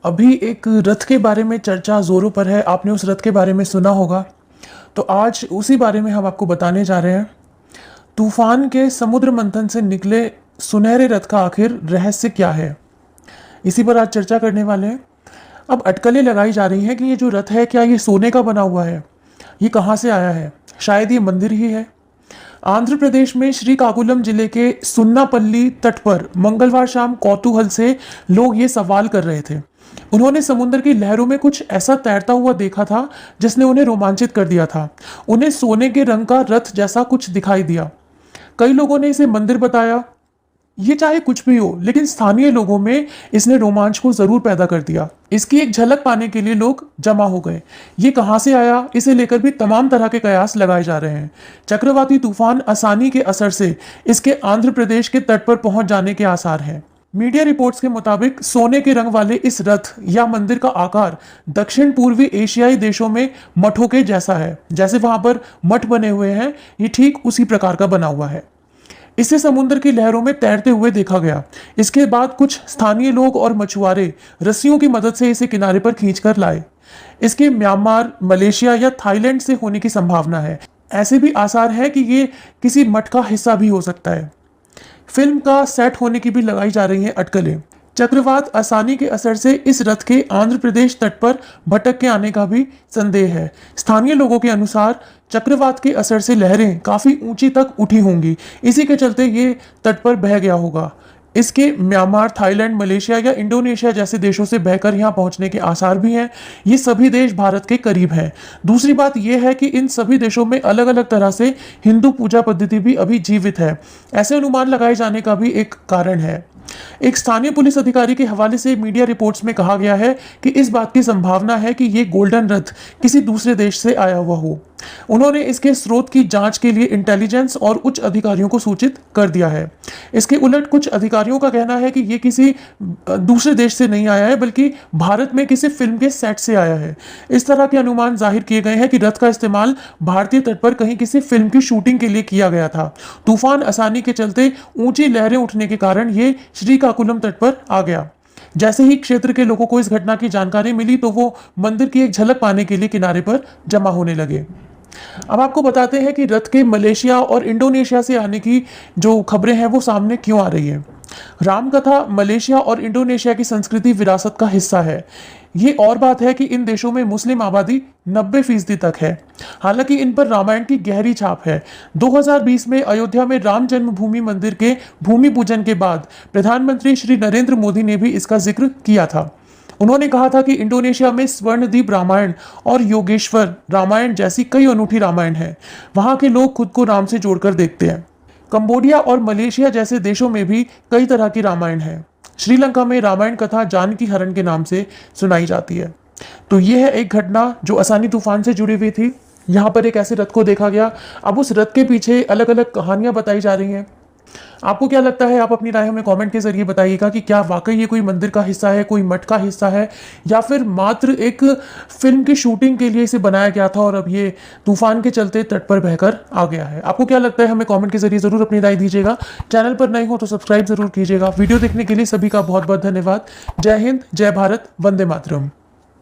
अभी एक रथ के बारे में चर्चा जोरों पर है। आपने उस रथ के बारे में सुना होगा। तो आज उसी बारे में हम आपको बताने जा रहे हैं। तूफान के समुद्र मंथन से निकले सुनहरे रथ का आखिर रहस्य क्या है, इसी पर आज चर्चा करने वाले हैं। अब अटकलें लगाई जा रही हैं कि ये जो रथ है, क्या ये सोने का बना हुआ है, ये कहाँ से आया है। शायद ये मंदिर ही है। आंध्र प्रदेश में श्रीकाकुलम जिले के सुन्नापल्ली तट पर मंगलवार शाम कौतूहल से लोग ये सवाल कर रहे थे। उन्होंने समुद्र की लहरों में कुछ ऐसा तैरता हुआ देखा था जिसने उन्हें रोमांचित कर दिया था। उन्हें सोने के रंग का रथ जैसा कुछ दिखाई दिया। कई लोगों ने इसे मंदिर बताया। ये चाहे कुछ भी हो, लेकिन स्थानीय लोगों में इसने रोमांच को जरूर पैदा कर दिया। इसकी एक झलक पाने के लिए लोग जमा हो गए। ये कहां से आया, इसे लेकर भी तमाम तरह के कयास लगाए जा रहे हैं। चक्रवाती तूफान आसानी के असर से इसके आंध्र प्रदेश के तट पर पहुंच जाने के आसार हैं। मीडिया रिपोर्ट्स के मुताबिक सोने के रंग वाले इस रथ या मंदिर का आकार दक्षिण पूर्वी एशियाई देशों में मठों के जैसा है। जैसे वहां पर मठ बने हुए हैं, ये ठीक उसी प्रकार का बना हुआ है। इसे समुद्र की लहरों में तैरते हुए देखा गया। इसके बाद कुछ स्थानीय लोग और मछुआरे रस्सियों की मदद से इसे किनारे पर खींचकर लाए। इसके म्यांमार, मलेशिया या थाईलैंड से होने की संभावना है। ऐसे भी आसार है कि ये किसी मठ का हिस्सा भी हो सकता है। फिल्म का सेट होने की भी लगाई जा रही है अटकलें। चक्रवात आसानी के असर से इस रथ के आंध्र प्रदेश तट पर भटक के आने का भी संदेह है। स्थानीय लोगों के अनुसार चक्रवात के असर से लहरें काफी ऊंची तक उठी होंगी। इसी के चलते ये तट पर बह गया होगा। इसके म्यांमार, थाईलैंड, मलेशिया या इंडोनेशिया जैसे देशों से बहकर यहाँ पहुंचने के आसार भी हैं। ये सभी देश भारत के करीब हैं। दूसरी बात यह है कि इन सभी देशों में अलग अलग तरह से हिंदू पूजा पद्धति भी अभी जीवित है। ऐसे अनुमान लगाए जाने का भी एक कारण है। एक स्थानीय पुलिस अधिकारी के हवाले से मीडिया रिपोर्ट्स में कहा गया है कि इस बात की संभावना है कि ये गोल्डन रथ किसी दूसरे देश से आया हुआ हो। उन्होंने इसके स्रोत की जांच के लिए इंटेलिजेंस और उच्च अधिकारियों को सूचित कर दिया है। इसके उलट कुछ अधिकारियों का कहना है कि ये किसी दूसरे देश से नहीं आया है, बल्कि भारत में किसी फिल्म के सेट से आया है। इस तरह के अनुमान जाहिर किए गए हैं कि रथ का इस्तेमाल भारतीय तट पर कहीं किसी फिल्म की शूटिंग के लिए किया गया था। तूफान आसानी के चलते ऊंची लहरें उठने के कारण ये श्रीकाकुलम तट पर आ गया। जैसे ही क्षेत्र के लोगों को इस घटना की जानकारी मिली तो वो मंदिर की एक झलक पाने के लिए किनारे पर जमा होने लगे। अब आपको बताते हैं कि रथ के मलेशिया और इंडोनेशिया से आने की जो खबरें हैं वो सामने क्यों आ रही है। रामकथा मलेशिया और इंडोनेशिया की संस्कृति विरासत का हिस्सा है। ये और बात है कि इन देशों में मुस्लिम आबादी 90% तक है। हालांकि इन पर रामायण की गहरी छाप है। 2020 में अयोध्या में राम जन्मभूमि मंदिर के भूमि पूजन के बाद प्रधानमंत्री श्री नरेंद्र मोदी ने भी इसका जिक्र किया था। उन्होंने कहा था कि इंडोनेशिया में स्वर्णद्वीप रामायण और योगेश्वर रामायण जैसी कई अनूठी रामायण हैं। वहां के लोग खुद को राम से जोड़कर देखते हैं। कंबोडिया और मलेशिया जैसे देशों में भी कई तरह की रामायण है। श्रीलंका में रामायण कथा जानकी हरण के नाम से सुनाई जाती है। तो यह है एक घटना जो आसानी तूफान से जुड़ी हुई थी। यहाँ पर एक ऐसे रथ को देखा गया। अब उस रथ के पीछे अलग अलग कहानियां बताई जा रही हैं। आपको क्या लगता है? आप अपनी राय हमें कमेंट के जरिए बताइएगा कि क्या वाकई ये कोई मंदिर का हिस्सा है, कोई मठ का हिस्सा है, या फिर मात्र एक फिल्म की शूटिंग के लिए इसे बनाया गया था और अब ये तूफान के चलते तट पर बहकर आ गया है। आपको क्या लगता है? हमें कमेंट के जरिए जरूर अपनी राय दीजिएगा। चैनल पर नए हो तो सब्सक्राइब जरूर कीजिएगा। वीडियो देखने के लिए सभी का बहुत बहुत धन्यवाद। जय हिंद, जय भारत, वंदे मातरम।